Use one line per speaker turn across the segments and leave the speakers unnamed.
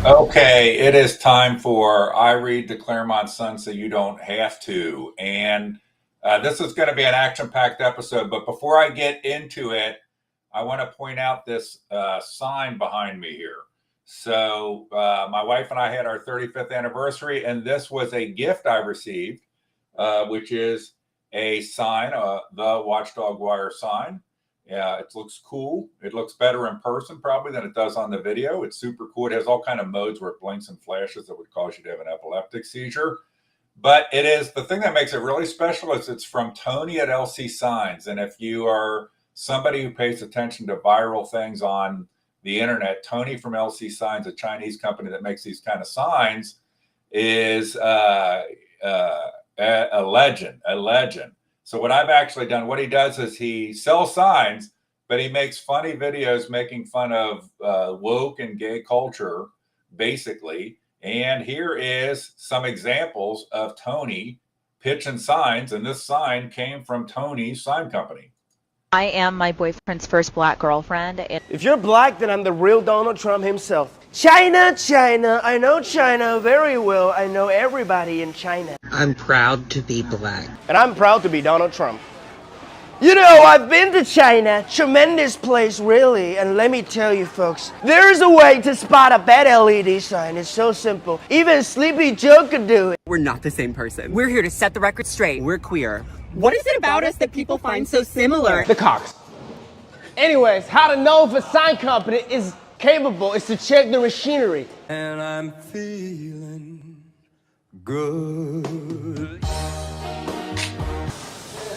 Okay, it is time for I read the Clermont Sun so you don't have to. And this is going to be an action packed episode. But before I get into it, I want to point out this sign behind me here. So, my wife and I had our 35th anniversary, and this was a gift I received, which is a sign, the Watchdog Wire sign. Yeah, it looks cool. It looks better in person probably than it does on the video. It's super cool. It has all kind of modes where it blinks and flashes that would cause you to have an epileptic seizure. But it is the thing that makes it really special is it's from Tony at LC Signs. And if you are somebody who pays attention to viral things on the internet, Tony from LC Signs, a Chinese company that makes these kind of signs, is a legend, a legend. So what I've actually done, what he does is he sells signs, but he makes funny videos making fun of woke and gay culture, basically. And here is some examples of Tony pitching signs, and this sign came from Tony's sign company.
I am my boyfriend's first black girlfriend.
If you're black, then I'm the real Donald Trump himself. China, China, I know China very well. I know everybody in China.
I'm proud to be black.
And I'm proud to be Donald Trump. You know, I've been to China, tremendous place really, and let me tell you folks, there's a way to spot a bad LED sign. It's so simple. Even Sleepy Joe could do it.
We're not the same person. We're here to set the record straight. We're queer. What is it about us that people find so similar?
The cocks. Anyways, how to know if a sign company is capable is to check the machinery.
And I'm feeling good.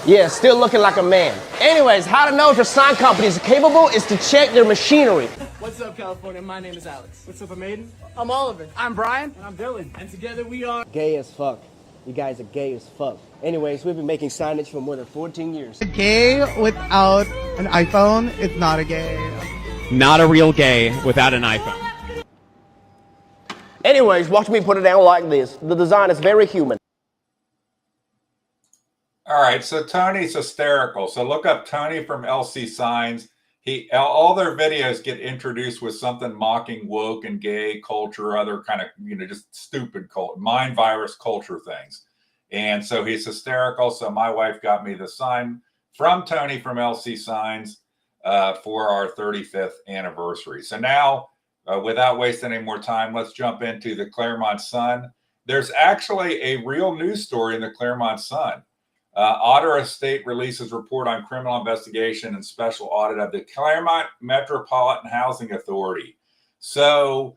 Yeah, still looking like a man. Anyways, how to know if a sign company is capable is to check their machinery.
What's up, California? My name is Alex.
What's up, Maiden?
I'm Oliver.
I'm Brian.
And I'm Dylan. And together we are
Gay as fuck. You guys are gay as fuck. Anyways, we've been making signage for more than 14 years.
gay without an iPhone. It's not a gay.
Not a real gay without an iPhone.
Anyways, watch me put it down like this. The design is very human.
All right, so Tony's hysterical. So look up Tony from LC Signs. All their videos get introduced with something mocking woke and gay culture, other kind of, just stupid mind virus culture things. And so he's hysterical. So my wife got me the sign from Tony from LC Signs for our 35th anniversary. So now, without wasting any more time, let's jump into the Clermont Sun. There's actually a real news story in the Clermont Sun. Ottawa State releases report on criminal investigation and special audit of the Clermont Metropolitan Housing Authority. So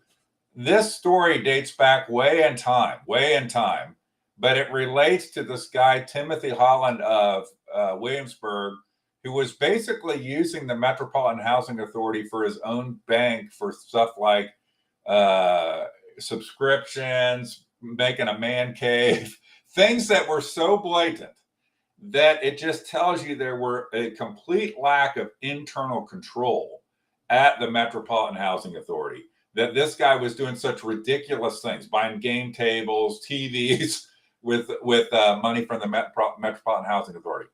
this story dates back way in time, but it relates to this guy, Timothy Holland of Williamsburg, who was basically using the Metropolitan Housing Authority for his own bank for stuff like subscriptions, making a man cave, things that were so blatant that it just tells you there were a complete lack of internal control at the Metropolitan Housing Authority, that this guy was doing such ridiculous things, buying game tables, TVs with money from the Metropolitan Housing Authority.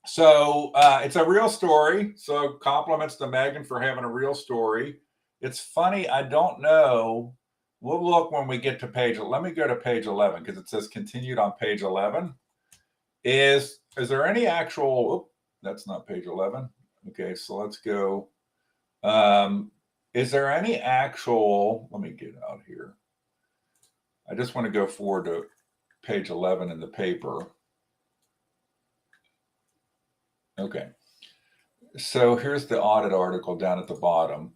So it's a real story. So compliments to Megan for having a real story. It's funny. I don't know. We'll look when we get to page. Let me go to page 11 because it says continued on page 11. Is there any actual, that's not page 11. Okay, so let's go. Is there any actual, let me get out here. I just want to go forward to page 11 in the paper. Okay, so here's the audit article down at the bottom.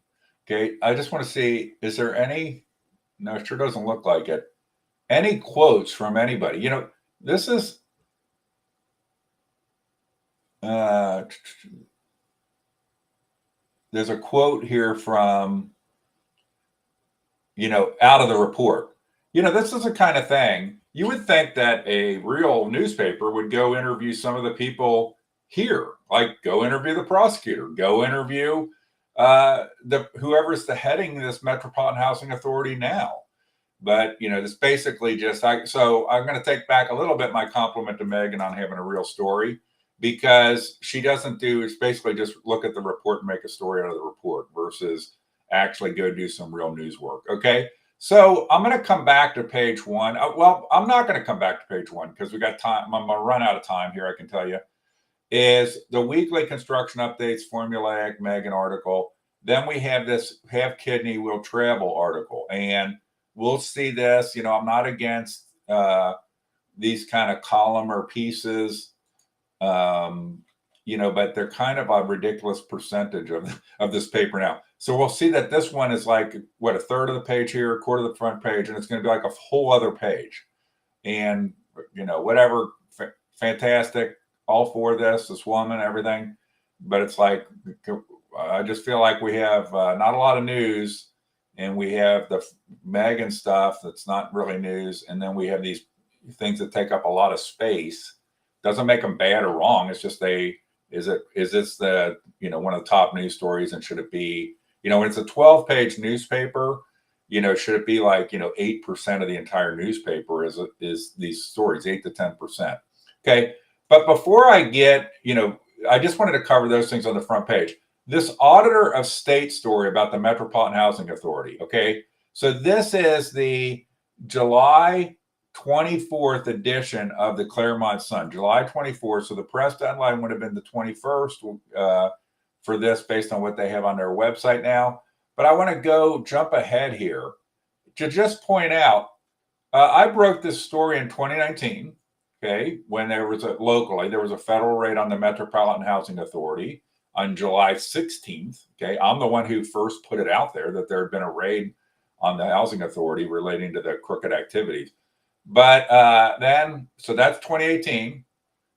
Okay, I just want to see, is there any, no, it sure doesn't look like it. Any quotes from anybody? This is, there's a quote here from, out of the report. This is the kind of thing you would think that a real newspaper would go interview some of the people here, like go interview the prosecutor, go interview whoever's heading this Metropolitan Housing Authority now. But, this basically just, so I'm going to take back a little bit my compliment to Megan on having a real story, because she doesn't it's basically just look at the report and make a story out of the report versus actually go do some real news work. Okay. So I'm going to come back to page one. Well, I'm not going to come back to page one because we got time. I'm going to run out of time here. I can tell you is the weekly construction updates, formulaic Megan article. Then we have this have kidney will travel article, and we'll see this. You know, I'm not against these kind of columnar pieces, you know, but they're kind of a ridiculous percentage of this paper now. So we'll see that this one is like, what, a third of the page here, a quarter of the front page, and it's going to be like a whole other page. And, you know, whatever, fantastic, all for this woman, everything. But it's like, I just feel like we have not a lot of news, and we have the Megan stuff that's not really news. And then we have these things that take up a lot of space. Doesn't make them bad or wrong. It's just is this the, you know, one of the top news stories, and should it be, you know, when it's a 12-page newspaper, you know, should it be like, you know, 8% of the entire newspaper is these stories, 8 to 10%. Okay. But before I get, you know, I just wanted to cover those things on the front page. This auditor of state story about the Metropolitan Housing Authority. Okay. So this is the July 24th edition of the Clermont Sun, July 24th. So the press deadline would have been the 21st for this, based on what they have on their website now. But I want to jump ahead here to just point out, I broke this story in 2019. Okay, when there was a federal raid on the Metropolitan Housing Authority on July 16th. Okay, I'm the one who first put it out there that there had been a raid on the housing authority relating to the crooked activities. But so that's 2018.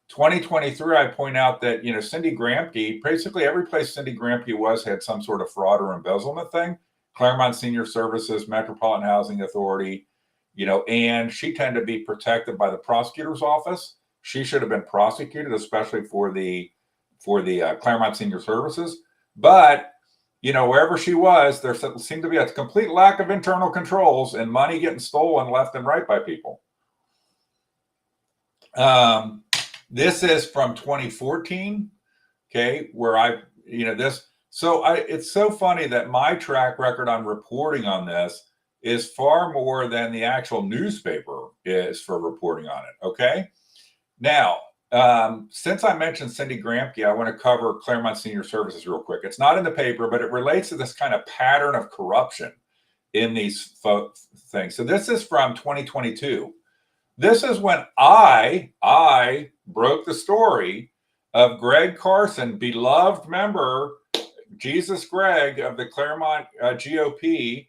2023, I point out that, you know, Cindy Gramke, basically every place Cindy Gramke was had some sort of fraud or embezzlement thing. Clermont Senior Services, Metropolitan Housing Authority, you know, and she tended to be protected by the prosecutor's office. She should have been prosecuted, especially for the Clermont Senior Services. But, you know, wherever she was, there seemed to be a complete lack of internal controls and money getting stolen left and right by people. This is from 2014, okay, where it's so funny that my track record on reporting on this is far more than the actual newspaper is for reporting on it, okay? Now, since I mentioned Cindy Gramke, I want to cover Clermont Senior Services real quick. It's not in the paper, but it relates to this kind of pattern of corruption in these things. So this is from 2022. This is when I broke the story of Greg Carson, beloved member, Jesus Greg of the Clermont GOP.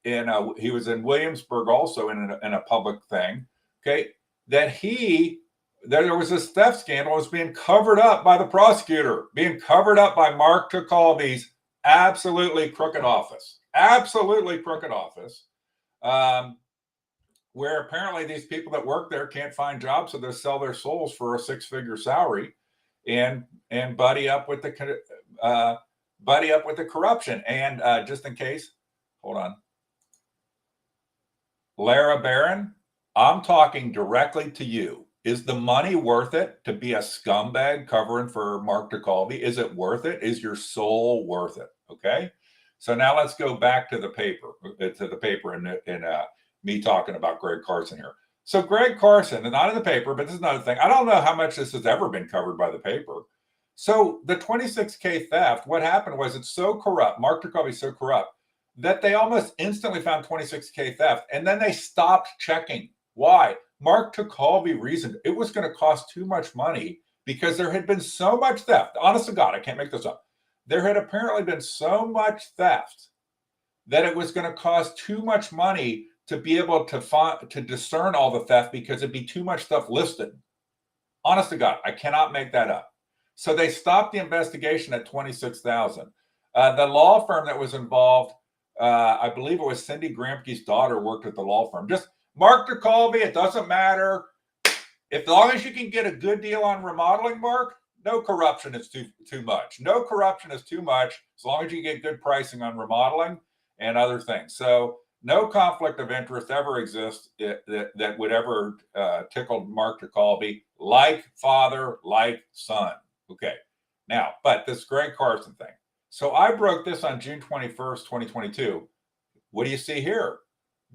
He was in Williamsburg also in a public thing. Okay, that there was this theft scandal was being covered up by the prosecutor, being covered up by Mark Tucalby's absolutely crooked office, where apparently these people that work there can't find jobs, so they sell their souls for a 6-figure salary, and buddy up with the corruption. And just in case, hold on, Lara Barron, I'm talking directly to you. Is the money worth it to be a scumbag covering for Mark Tucalby? Is it worth it? Is your soul worth it? Okay. So now let's go back to the paper, and me talking about Greg Carson here. So Greg Carson, and not in the paper, but this is another thing. I don't know how much this has ever been covered by the paper. So the 26K theft, what happened was it's so corrupt, Mark Tucalby's so corrupt, that they almost instantly found 26K theft, and then they stopped checking. Why? Mark Tucalby reasoned it was going to cost too much money because there had been so much theft. Honest to God, I can't make this up. There had apparently been so much theft that it was going to cost too much money to be able to discern all the theft because it'd be too much stuff listed. Honest to God, I cannot make that up. So they stopped the investigation at $26,000. The law firm that was involved, I believe it was Cindy Gramke's daughter, worked at the law firm. Just Mark Tucalby, it doesn't matter. As long as you can get a good deal on remodeling, Mark, no corruption is too much. No corruption is too much as long as you get good pricing on remodeling and other things. So no conflict of interest ever exists that would ever tickle Mark Tucalby, like father, like son. Okay. Now, but this Greg Carson thing. So I broke this on June 21st, 2022. What do you see here?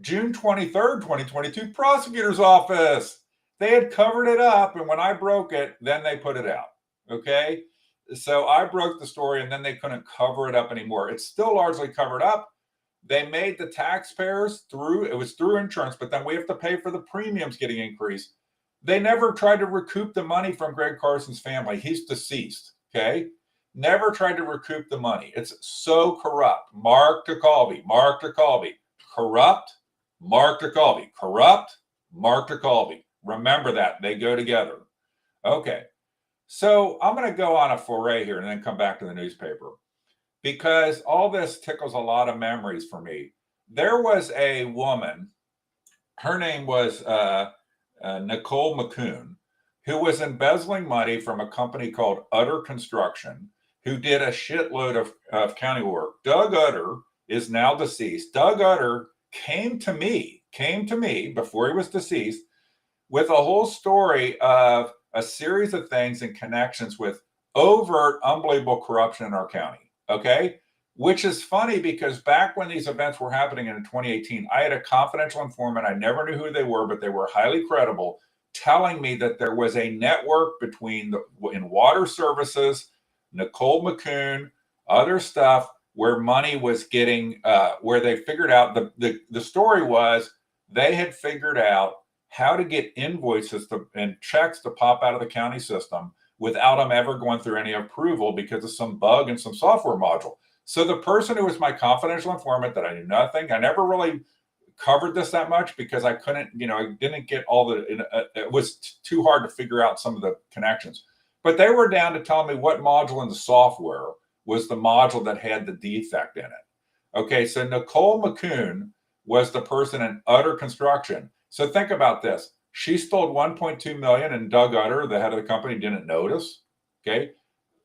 June 23rd, 2022, prosecutor's office. They had covered it up, and when I broke it, then they put it out. Okay? So I broke the story, and then they couldn't cover it up anymore. It's still largely covered up. They made the taxpayers it was through insurance, but then we have to pay for the premiums getting increased. They never tried to recoup the money from Greg Carson's family. He's deceased. Okay? Never tried to recoup the money. It's so corrupt. Mark DeCalby, corrupt, Mark DeCalby, corrupt, Mark DeCalby. Remember that. They go together. Okay. So I'm going to go on a foray here and then come back to the newspaper because all this tickles a lot of memories for me. There was a woman, her name was Nicole McCune, who was embezzling money from a company called Utter Construction, who did a shitload of county work. Doug Utter is now deceased. Doug Utter came to me before he was deceased with a whole story of a series of things in connections with overt, unbelievable corruption in our county. Okay? Which is funny because back when these events were happening in 2018, I had a confidential informant. I never knew who they were, but they were highly credible, telling me that there was a network between in water services, Nicole McCune, other stuff where money was getting, where they figured out the story was they had figured out how to get invoices and checks to pop out of the county system without them ever going through any approval because of some bug in some software module. So the person who was my confidential informant that I knew nothing, I never really covered this that much because I couldn't, I didn't get all it was too hard to figure out some of the connections. But they were down to tell me what module in the software was the module that had the defect in it. Okay, so Nicole McCune was the person in Utter Construction. So think about this. She stole $1.2 million and Doug Utter, the head of the company, didn't notice. Okay.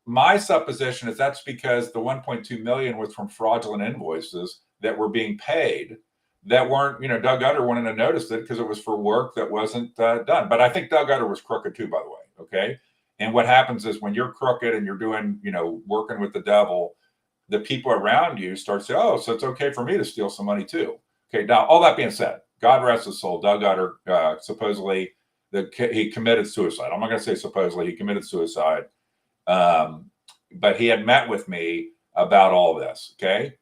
My supposition is that's because the 1.2 million was from fraudulent invoices that were being paid that weren't, Doug Utter wouldn't have noticed it because it was for work that wasn't done. But I think Doug Utter was crooked too, by the way. Okay. And what happens is when you're crooked and you're doing, working with the devil, the people around you start saying, oh, so it's okay for me to steal some money too. Okay. Now, all that being said, God rest his soul, Doug Utter, supposedly he committed suicide. I'm not going to say supposedly, he committed suicide. But he had met with me about all this. Okay.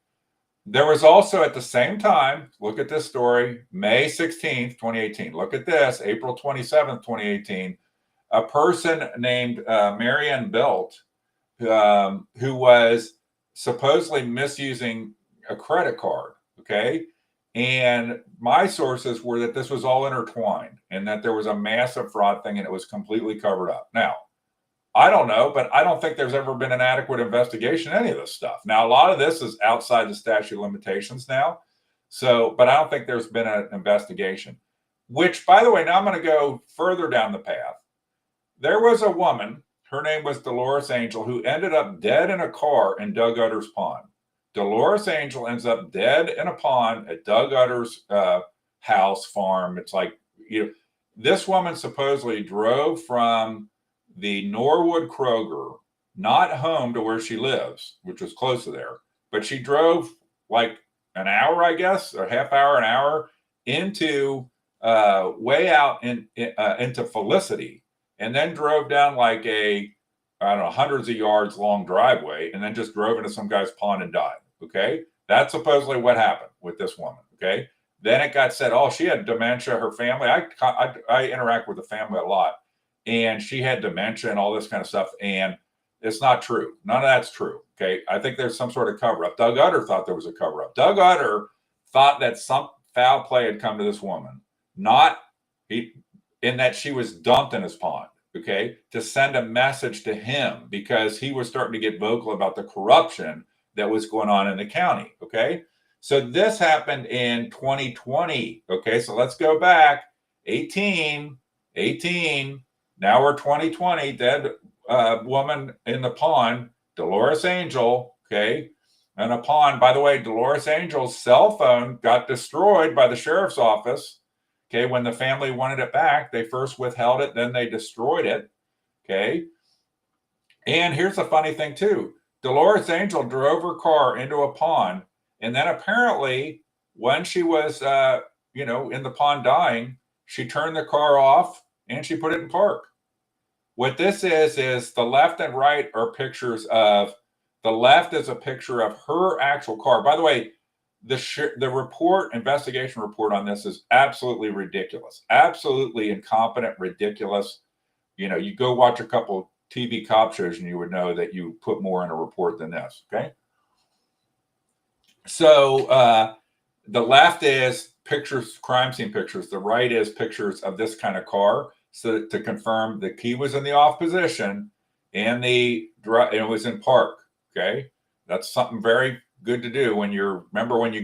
There was also at the same time, look at this story, May 16th, 2018. Look at this, April 27th, 2018. A person named Marianne Belt, who was supposedly misusing a credit card. Okay. And my sources were that this was all intertwined and that there was a massive fraud thing and it was completely covered up. Now, I don't know, but I don't think there's ever been an adequate investigation, any of this stuff. Now, a lot of this is outside the statute of limitations now. So, but I don't think there's been an investigation, which, by the way, now I'm going to go further down the path. There was a woman, her name was Dolores Angel, who ended up dead in a car in Doug Utter's pond. Dolores Angel ends up dead in a pond at Doug Utter's house farm. It's like, this woman supposedly drove from the Norwood Kroger, not home to where she lives, which was close to there, but she drove like an hour, I guess, or half hour, an hour into way out into Felicity, and then drove down like hundreds of yards long driveway, and then just drove into some guy's pond and died. Okay. That's supposedly what happened with this woman. Okay. Then it got said, oh, she had dementia. Her family, I interact with the family a lot, and she had dementia and all this kind of stuff. And it's not true. None of that's true. Okay. I think there's some sort of cover up. Doug Utter thought there was a cover up. Doug Utter thought that some foul play had come to this woman, in that she was dumped in his pond. Okay. To send a message to him because he was starting to get vocal about the corruption that was going on in the county. Okay. So this happened in 2020. Okay. So let's go back 18. Now we're 2020, dead woman in the pond, Dolores Angel. Okay. And a pond, by the way, Dolores Angel's cell phone got destroyed by the sheriff's office. Okay. When the family wanted it back, they first withheld it, then they destroyed it. Okay. And here's the funny thing too. Dolores Angel drove her car into a pond, and then apparently when she was, in the pond dying, she turned the car off and she put it in park. What this is the left and right are pictures of, the left is a picture of her actual car. By the way, the investigation report on this is absolutely ridiculous, absolutely incompetent, ridiculous. You go watch a couple TV cop shows and you would know that you put more in a report than this. Okay. So the left is pictures, crime scene pictures. The right is pictures of this kind of car. So to confirm the key was in the off position and it was in park. Okay. That's something very good to do when you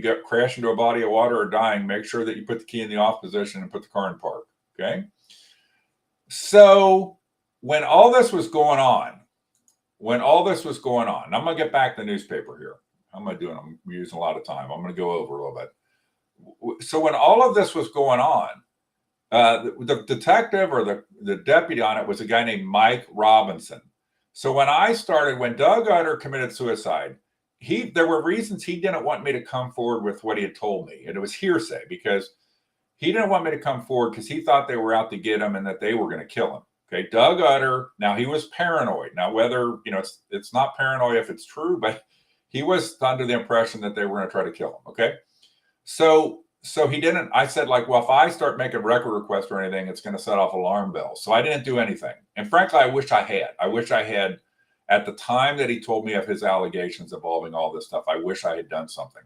get crash into a body of water or dying, make sure that you put the key in the off position and put the car in park. Okay. So when all this was going on, I'm going to get back to the newspaper here. How am I doing? I'm using a lot of time. I'm going to go over a little bit. So when all of this was going on, the detective or the deputy on it was a guy named Mike Robinson. So when Doug Utter committed suicide, there were reasons he didn't want me to come forward with what he had told me. And it was hearsay because he didn't want me to come forward because he thought they were out to get him and that they were going to kill him. Okay. Doug Utter, now he was paranoid. Now, whether, it's not paranoid if it's true, but he was under the impression that they were going to try to kill him. Okay. So he didn't, I said well, if I start making record requests or anything, it's going to set off alarm bells. So I didn't do anything. And frankly, I wish I had at the time that he told me of his allegations involving all this stuff. I wish I had done something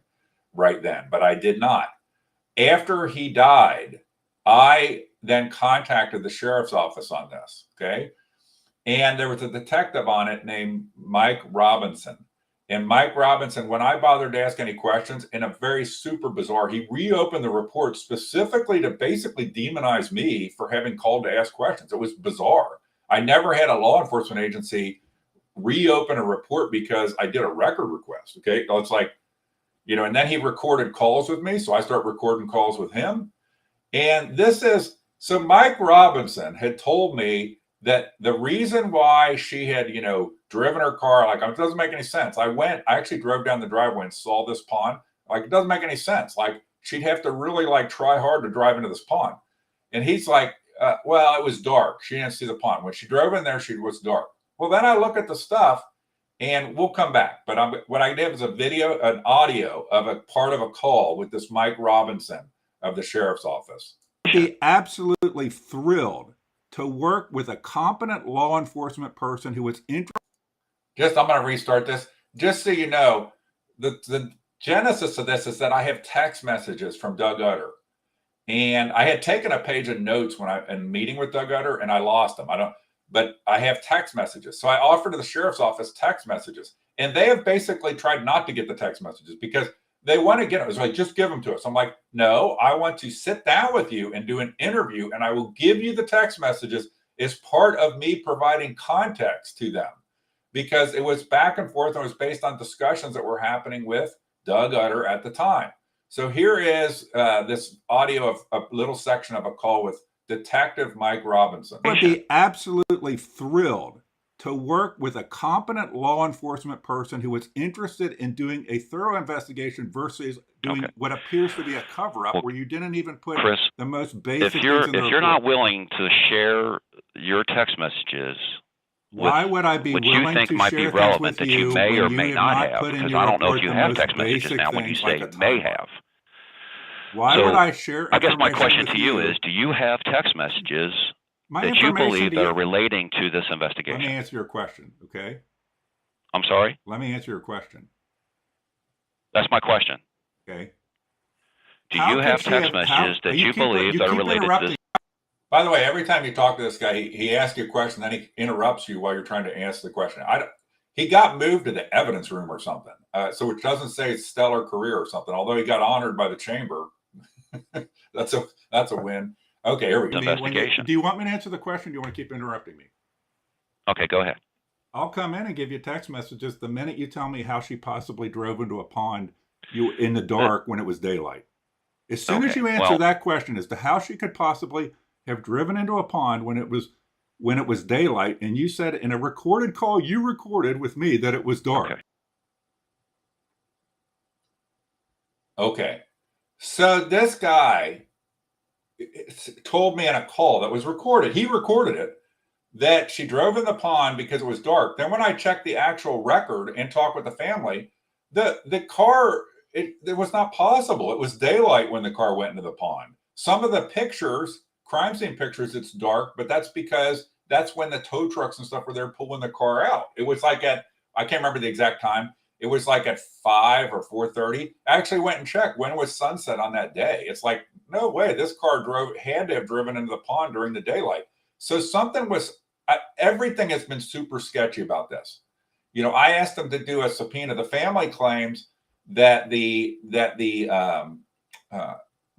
right then, but I did not. After he died, I then contacted the sheriff's office on this. Okay. And there was a detective on it named Mike Robinson. And Mike Robinson, when I bothered to ask any questions, in a very super bizarre, he reopened the report specifically to basically demonize me for having called to ask questions. It was bizarre. I never had a law enforcement agency reopen a report because I did a record request. Okay. So it's and then he recorded calls with me. So I start recording calls with him. And so Mike Robinson had told me that the reason why she had, driven her car, it doesn't make any sense. I actually drove down the driveway and saw this pond. It doesn't make any sense. She'd have to really try hard to drive into this pond. And he's well, it was dark. She didn't see the pond. When she drove in there, it was dark. Well, then I look at the stuff and we'll come back. But what I did was an audio of a part of a call with this Mike Robinson of the sheriff's office. Be absolutely thrilled to work with a competent law enforcement person who was interested. I'm going to restart this. Just so you know, the genesis of this is that I have text messages from Doug Utter. And I had taken a page of notes in meeting with Doug Utter and I lost them. But I have text messages. So I offered to the sheriff's office text messages. And they have basically tried not to get the text messages because they want to get them. It's just give them to us. I'm no, I want to sit down with you and do an interview and I will give you the text messages as part of me providing context to them because it was back and forth and it was based on discussions that were happening with Doug Utter at the time. So here is this audio of a little section of a call with Detective Mike Robinson. I would be absolutely thrilled to work with a competent law enforcement person who was interested in doing a thorough investigation versus doing what appears to be a cover-up where you didn't even put
Chris,
the most basic
if
things in the
you're
report.
not willing to share your text messages,
why would I be
which
willing
you think
to
might
share
be relevant
things
that
with
you may or
when
may
you
not
have
have,
put in
because
your
I don't know if
report
you
the
have
most
text messages
basic
now when you
things
say
like a
may
timeline?
have.
Why
So,
would I share
I guess my
information
question
with
to you is, do you have text messages
My
that you
information
believe
to
that
you-
are relating to this
Let
investigation?
me answer your question, okay?
I'm sorry?
Let me answer your question,
That's my question.
okay?
Do you have text messages that you believe that are related to this?
By the way, every time you talk to this guy, he asks you a question, then he interrupts you while you're trying to answer the question. He got moved to the evidence room or something. So it doesn't say stellar career or something, although he got honored by the chamber. That's a win. Okay, here we go.
Investigation.
Do you want me to answer the question? Or do you want to keep interrupting me?
Okay, go ahead.
I'll come in and give you text messages the minute you tell me how she possibly drove into a pond in the dark when it was daylight. As soon as you answer that question as to how she could possibly have driven into a pond when it was when it was daylight, and you said in a recorded call you recorded with me that it was dark. Okay. So this guy told me in a call that was recorded, he recorded it, that she drove in the pond because it was dark. Then when I checked the actual record and talked with the family, the car, it was not possible. It was daylight when the car went into the pond. Some of the pictures, crime scene pictures, it's dark, but that's because that's when the tow trucks and stuff were there pulling the car out. It was like at, I can't remember the exact time. It was like at 5 or 4:30. I actually went and checked when was sunset on that day. It's like, no way, this car had to have driven into the pond during the daylight. So something was, everything has been super sketchy about this. You know, I asked them to do a subpoena. The family claims that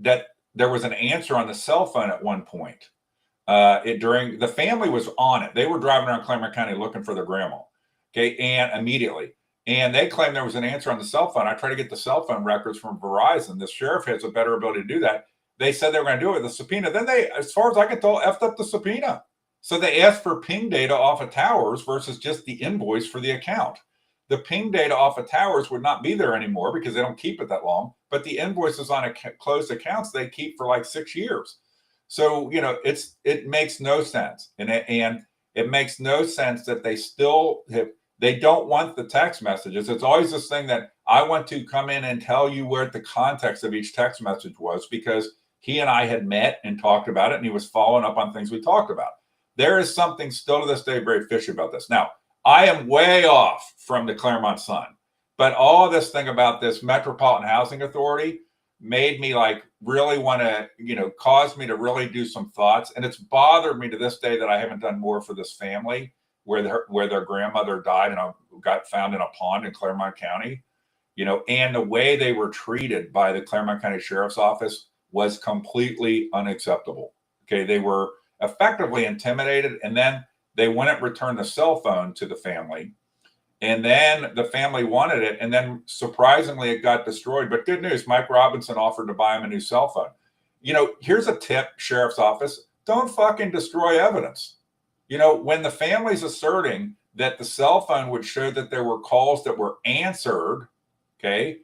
that there was an answer on the cell phone at one point. During the family was on it. They were driving around Clermont County looking for their grandma. Okay, and immediately. And they claim there was an answer on the cell phone. I tried to get the cell phone records from Verizon. The sheriff has a better ability to do that. They said they were going to do it with the subpoena. Then they, as far as I can tell, effed up the subpoena. So they asked for ping data off of towers versus just the invoice for the account. The ping data off of towers would not be there anymore because they don't keep it that long. But the invoices on closed accounts, they keep for like 6 years. So, you know, it makes no sense. And it makes no sense that they still have, they don't want the text messages. It's always this thing that I want to come in and tell you what the context of each text message was, because he and I had met and talked about it, and he was following up on things we talked about. There is something still to this day very fishy about this. Now, I am way off from the Clermont Sun, but all this thing about this Metropolitan Housing Authority made me like really want to, you know, caused me to really do some thoughts. And it's bothered me to this day that I haven't done more for this family where their grandmother died and got found in a pond in Clermont County, you know, and the way they were treated by the Clermont County Sheriff's Office was completely unacceptable. Okay, they were effectively intimidated, and then they wouldn't return the cell phone to the family, and then the family wanted it, and then surprisingly it got destroyed. But good news, Mike Robinson offered to buy him a new cell phone. You know, here's a tip, Sheriff's Office: don't fucking destroy evidence. You know, when the family's asserting that the cell phone would show that there were calls that were answered, okay,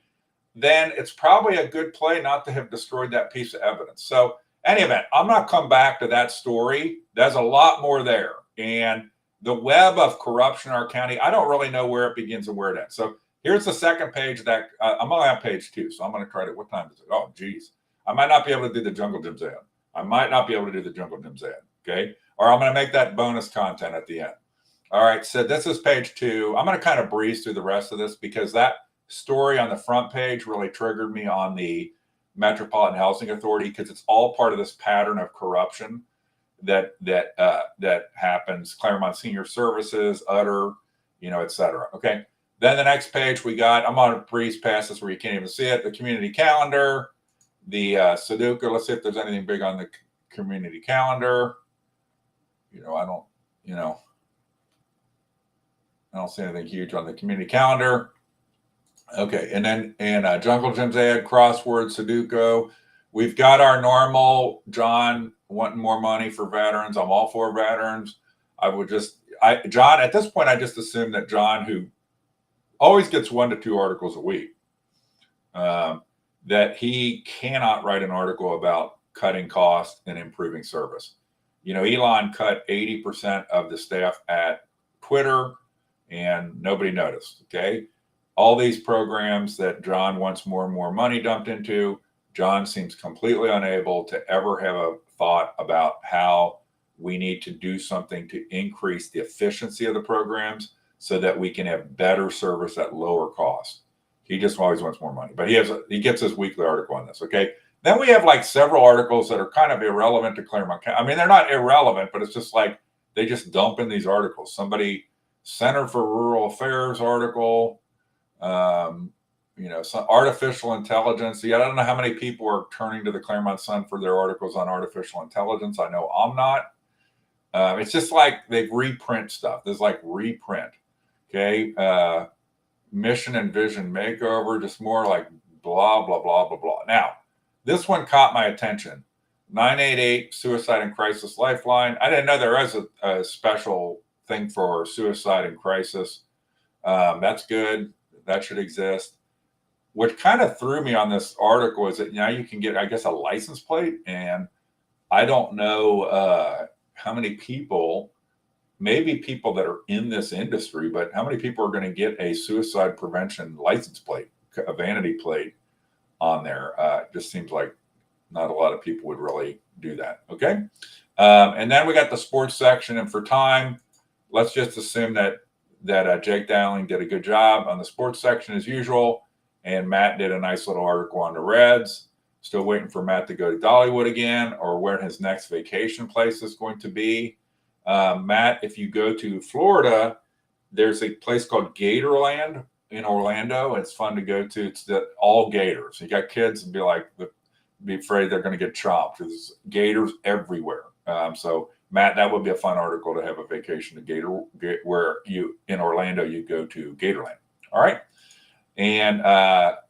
then it's probably a good play not to have destroyed that piece of evidence. So, any event, I'm not come back to that story. There's a lot more there. And the web of corruption in our county, I don't really know where it begins and where it ends. So here's the second page that I'm only on page 2. So I'm going to try to, what time is it? Oh, geez. I might not be able to do the Jungle Gym's ad. I might not be able to do the Jungle Gym's ad. Okay. Or I'm going to make that bonus content at the end. All right. So this is page 2. I'm going to kind of breeze through the rest of this because that story on the front page really triggered me on the Metropolitan Housing Authority, because it's all part of this pattern of corruption that happens. Clermont Senior Services, Utter, you know, et cetera. Okay. Then the next page we got, I'm on a breeze past this where you can't even see it. The community calendar, the Sudoku. Let's see if there's anything big on the community calendar. You know, I don't see anything huge on the community calendar. Okay, and then Jungle Gym's ad, crossword, Sudoku. We've got our normal John wanting more money for veterans. I'm all for veterans. John, at this point, I just assume that John, who always gets 1 to 2 articles a week, that he cannot write an article about cutting costs and improving service. You know, Elon cut 80% of the staff at Twitter and nobody noticed, okay? All these programs that John wants more and more money dumped into, John seems completely unable to ever have a thought about how we need to do something to increase the efficiency of the programs so that we can have better service at lower cost. He just always wants more money, but he gets his weekly article on this, okay? Then we have like several articles that are kind of irrelevant to Clermont County. I mean, they're not irrelevant, but it's just like they just dump in these articles. Somebody, Center for Rural Affairs article, you know, some artificial intelligence. Yeah, I don't know how many people are turning to the Clermont Sun for their articles on artificial intelligence. I know I'm not. It's just like they reprint stuff. There's like reprint. Okay. Mission and vision makeover, just more like blah, blah, blah, blah, blah. Now, this one caught my attention. 988 Suicide and Crisis Lifeline. I didn't know there was a special thing for suicide and crisis. That's good. That should exist. What kind of threw me on this article is that now you can get, I guess, a license plate. And I don't know how many people, maybe people that are in this industry, but how many people are going to get a suicide prevention license plate, a vanity plate on there? It just seems like not a lot of people would really do that. Okay. And then we got the sports section. And for time, let's just assume that Jake Dowling did a good job on the sports section as usual. And Matt did a nice little article on the Reds. Still waiting for Matt to go to Dollywood again, or where his next vacation place is going to be. Matt, if you go to Florida, there's a place called Gatorland in Orlando. It's fun to go to. It's all gators. You got kids and be afraid they're going to get chopped. There's gators everywhere. So Matt, that would be a fun article to have a vacation to where you in Orlando you go to Gatorland. All right. And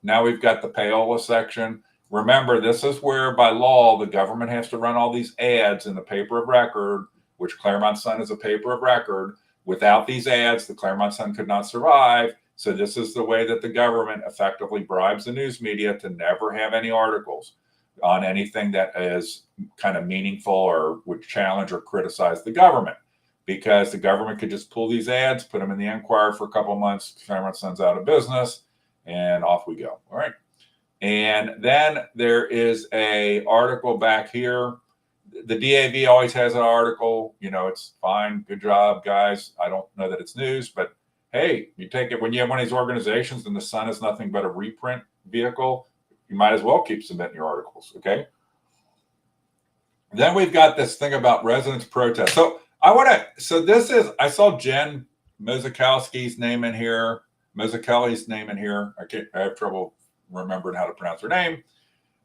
now we've got the payola section. Remember, this is where by law the government has to run all these ads in the paper of record, which Clermont Sun is a paper of record. Without these ads, the Clermont Sun could not survive. So this is the way that the government effectively bribes the news media to never have any articles on anything that is kind of meaningful or would challenge or criticize the government, because the government could just pull these ads, put them in the Enquirer for a couple of months, Clermont Sun's out of business, and off we go. All right. And then there is a article back here. The DAV always has an article. You know, it's fine. Good job, guys. I don't know that it's news, but hey, you take it when you have one of these organizations and the Sun is nothing but a reprint vehicle, you might as well keep submitting your articles, okay? Then we've got this thing about residents' protest. So I saw Jen Mozakowski's name in here, Mozakeli's name in here. I have trouble remembering how to pronounce her name.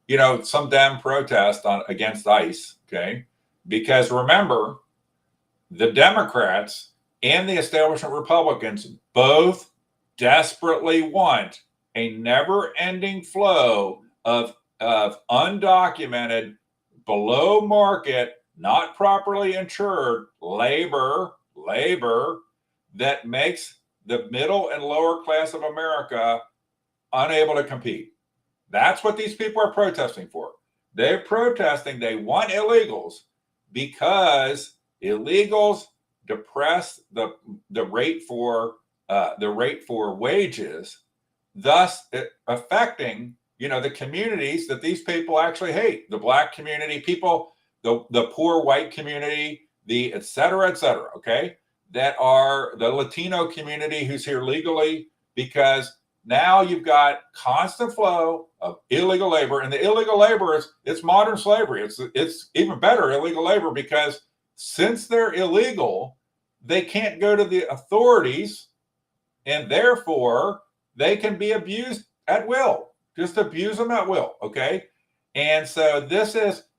You know, some damn protest against ICE, okay? Because remember, the Democrats and the establishment Republicans both desperately want a never-ending flow of undocumented, below market, not properly insured labor that makes the middle and lower class of America unable to compete. That's what these people are protesting for. They're protesting. They want illegals because illegals depress the rate for wages, thus affecting, you know, the communities that these people actually hate. The Black community, people, the poor white community, the et cetera, okay? That are the Latino community who's here legally, because now you've got constant flow of illegal labor, and the illegal labor it's modern slavery. It's even better illegal labor, because since they're illegal, they can't go to the authorities, and therefore they can be abused at will. Just abuse them at will, okay? And so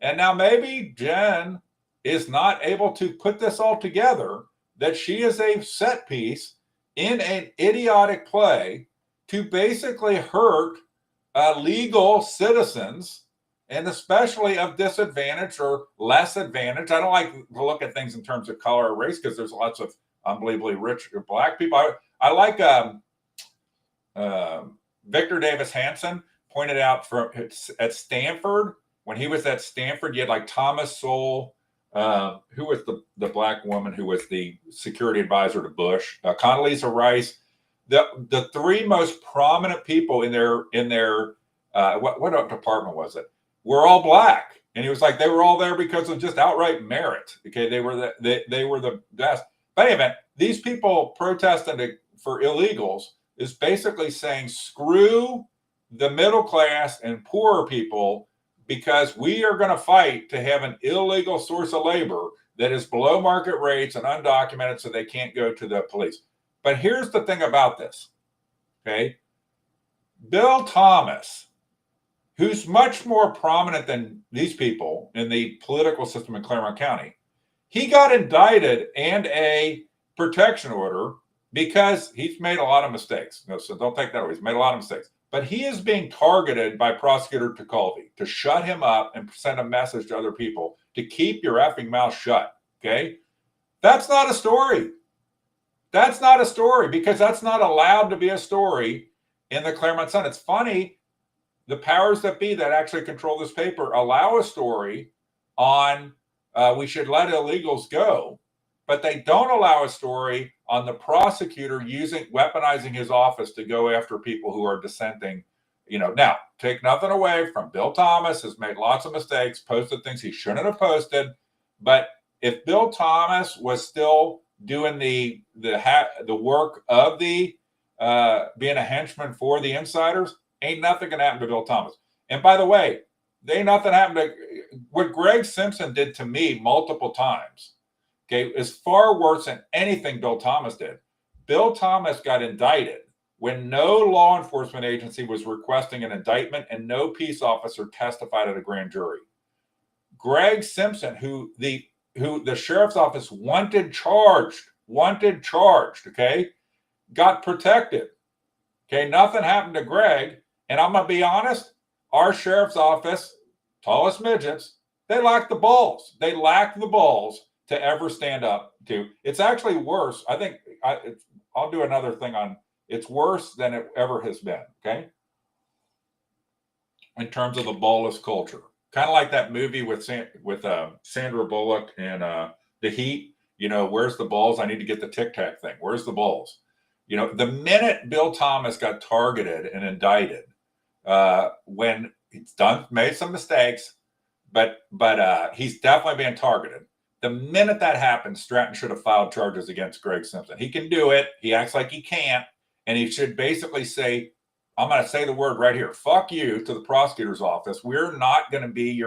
and now maybe Jen is not able to put this all together, that she is a set piece in an idiotic play to basically hurt legal citizens, and especially of disadvantaged or less advantaged. I don't like to look at things in terms of color or race, because there's lots of unbelievably rich Black people. I like Victor Davis Hanson pointed out at Stanford, when he was at Stanford, you had like Thomas Sowell, who was the Black woman who was the security advisor to Bush, Condoleezza Rice. The three most prominent people in their what department was it? Were all Black, and he was like they were all there because of just outright merit. Okay, they were the best. But anyway, these people protesting for illegals is basically saying screw the middle class and poorer people, because we are going to fight to have an illegal source of labor that is below market rates and undocumented, so they can't go to the police. But here's the thing about this, okay? Bill Thomas, who's much more prominent than these people in the political system in Clermont County, he got indicted and a protection order because he's made a lot of mistakes. So don't take that away. He's made a lot of mistakes. but he is being targeted by Prosecutor Tecalvi to shut him up and send a message to other people to keep your effing mouth shut. Okay. That's not a story. That's not a story because that's not allowed to be a story in the Clermont Sun. It's funny. The powers that be that actually control this paper allow a story on we should let illegals go, but they don't allow a story on the prosecutor weaponizing his office to go after people who are dissenting. Now, take nothing away from Bill Thomas, has made lots of mistakes, posted things he shouldn't have posted. But if Bill Thomas was still doing the work of the being a henchman for the insiders, ain't nothing gonna happen to Bill Thomas. And by the way, ain't nothing happened to what Greg Simpson did to me multiple times. Okay, is far worse than anything Bill Thomas did. Bill Thomas got indicted when no law enforcement agency was requesting an indictment and no peace officer testified at a grand jury. Greg Simpson, who the sheriff's office wanted charged, okay, got protected. Okay, nothing happened to Greg. And I'm going to be honest, our sheriff's office, tallest midgets, they lack the balls. They lack the balls to ever stand up to. It's actually worse. I think I'll do another thing on it's worse than it ever has been, okay? In terms of the ballless culture. Kind of like that movie with Sandra Bullock and The Heat. Where's the balls? I need to get the Tic Tac thing. Where's the balls? The minute Bill Thomas got targeted and indicted, when he's made some mistakes, but he's definitely being targeted. The minute that happened, Stratton should have filed charges against Greg Simpson. He can do it. He acts like he can't. And he should basically say, I'm going to say the word right here, fuck you to the prosecutor's office. We're not going to be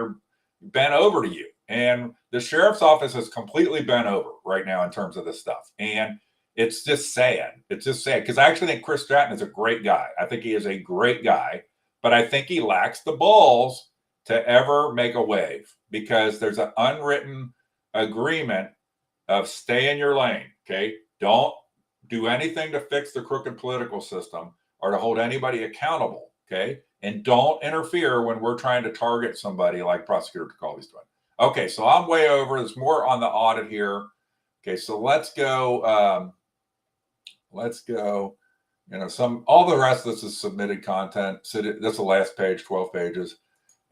bent over to you. And the sheriff's office is completely bent over right now in terms of this stuff. And it's just sad. It's just sad because I actually think Chris Stratton is a great guy. I think he is a great guy, but I think he lacks the balls to ever make a wave because there's an unwritten agreement of stay in your lane. Okay. Don't do anything to fix the crooked political system or to hold anybody accountable. Okay. And don't interfere when we're trying to target somebody like Prosecutor Tecalvi's doing. Okay. So I'm way over. There's more on the audit here. Okay. So let's go. All the rest of this is submitted content. So that's the last page, 12 pages.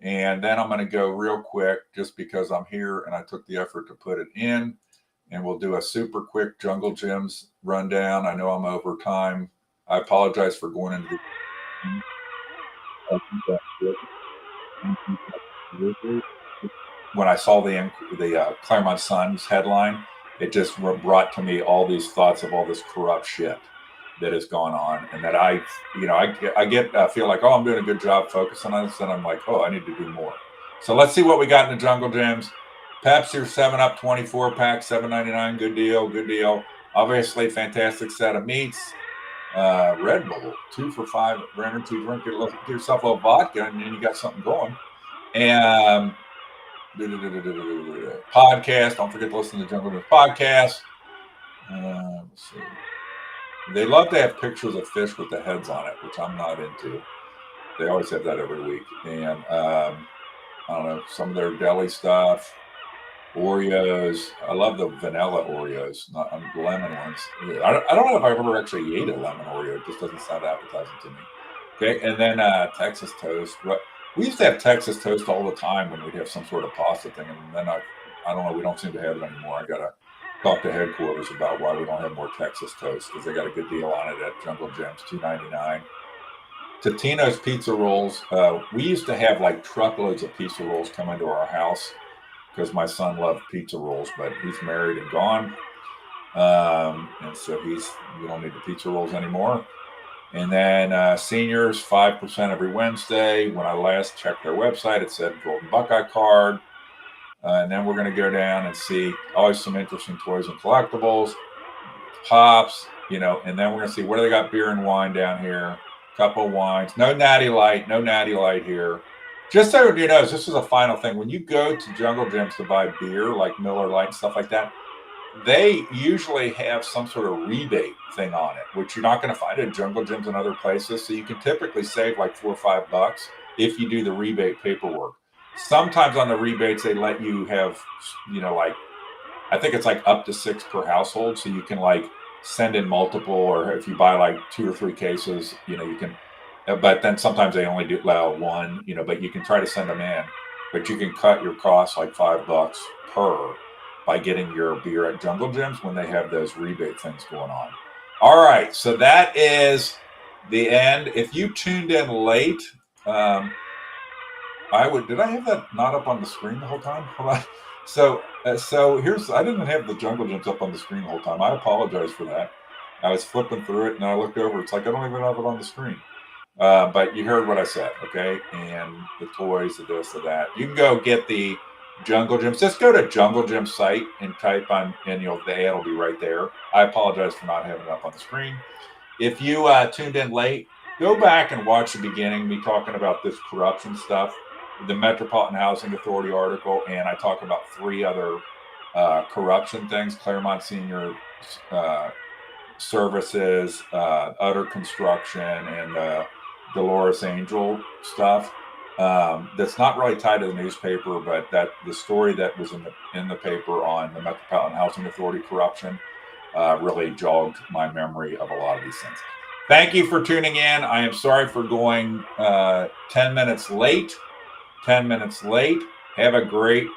And then I'm going to go real quick just because I'm here and I took the effort to put it in. And we'll do a super quick Jungle Gyms rundown. I know I'm over time. I apologize for going into when I saw the Clermont Sun's headline, it just brought to me all these thoughts of all this corrupt shit that has gone on, and that I feel like, oh, I'm doing a good job focusing on this, and I'm like, oh, I need to do more. So let's see what we got in the Jungle Gyms. Pepsi or 7-Up 24 pack, $7.99. Good deal. Obviously, fantastic set of meats. Red Bull, 2 for $5. Brandon, drink yourself a little vodka, and then you got something going. And podcast. Don't forget to listen to Jungle Gyms podcast. Let's see. They love to have pictures of fish with the heads on it, which I'm not into. They always have that every week. And I don't know, some of their deli stuff. Oreos. I love the vanilla Oreos, not the lemon ones. I don't know if I've ever actually ate a lemon Oreo. It just doesn't sound appetizing to me. Okay, and then Texas toast. We used to have Texas toast all the time when we'd have some sort of pasta thing, and then I don't know. We don't seem to have it anymore. I gotta talk to headquarters about why we don't have more Texas toast because they got a good deal on it at Jungle Gyms, $2.99. Totino's pizza rolls. We used to have like truckloads of pizza rolls come into our house because my son loved pizza rolls, but he's married and gone. And so we don't need the pizza rolls anymore. And then seniors, 5% every Wednesday. When I last checked their website, it said Golden Buckeye card. And then we're going to go down and see always some interesting toys and collectibles, pops, and then we're going to see what do they got beer and wine down here. Couple wines, no natty light here. Just so everybody knows, this is a final thing. When you go to Jungle Gyms to buy beer, like Miller Lite and stuff like that, they usually have some sort of rebate thing on it, which you're not going to find at jungle gyms and other places. So you can typically save like $4 or $5 if you do the rebate paperwork. Sometimes on the rebates, they let you have, like, I think it's like up to 6 per household. So you can like send in multiple, or if you buy like 2 or 3 cases, you can, but then sometimes they only do allow 1, but you can try to send them in, but you can cut your costs like $5 per by getting your beer at jungle gyms when they have those rebate things going on. All right, so that is the end. If you tuned in late, did I have that not up on the screen the whole time? Hold on. So I didn't have the jungle gyms up on the screen the whole time. I apologize for that. I was flipping through it and I looked over. It's like I don't even have it on the screen. But you heard what I said, okay? And the toys, the this, the that. You can go get the jungle gyms. Just go to jungle gym site and type on, and the ad will be right there. I apologize for not having it up on the screen. If you tuned in late, go back and watch the beginning, me talking about this corruption stuff, the Metropolitan Housing Authority article, and I talk about 3 other corruption things: Clermont Senior Services, Utter Construction, and Dolores Angel stuff. That's not really tied to the newspaper, but that the story that was in the paper on the Metropolitan Housing Authority corruption really jogged my memory of a lot of these things. Thank you for tuning in. I am sorry for going 10 minutes late. Have a great